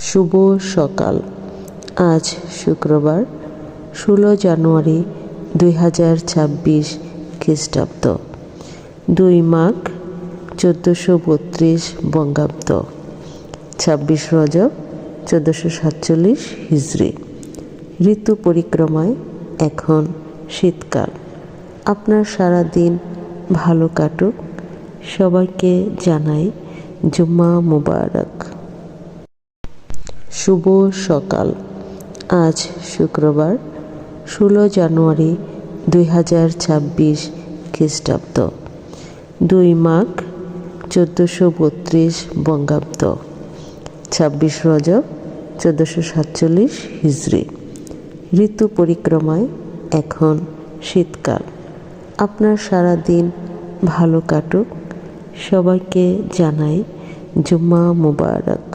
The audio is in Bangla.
শুভ সকাল। আজ শুক্রবার 16 জানুয়ারি 2026 খ্রিস্টাব্দ, 2 মাঘ 1432 বঙ্গাব্দ, 26 রজব 1447 হিজরি। ঋতু পরিক্রমায় এখন শীতকাল। আপনার সারা দিন ভালো কাটুক। সবাইকে জানাই জুম্মা মুবারক। শুভ সকাল। আজ শুক্রবার 16 জানুয়ারি 2026 খ্রিস্টাব্দ, 2 মাঘ 1432 বঙ্গাব্দ, 26 রজব 1447 হিজরি। ঋতু পরিক্রমায় এখন শীতকাল। আপনার সারা দিন ভালো কাটুক। সবাইকে জানাই জুম্মা মুবারক।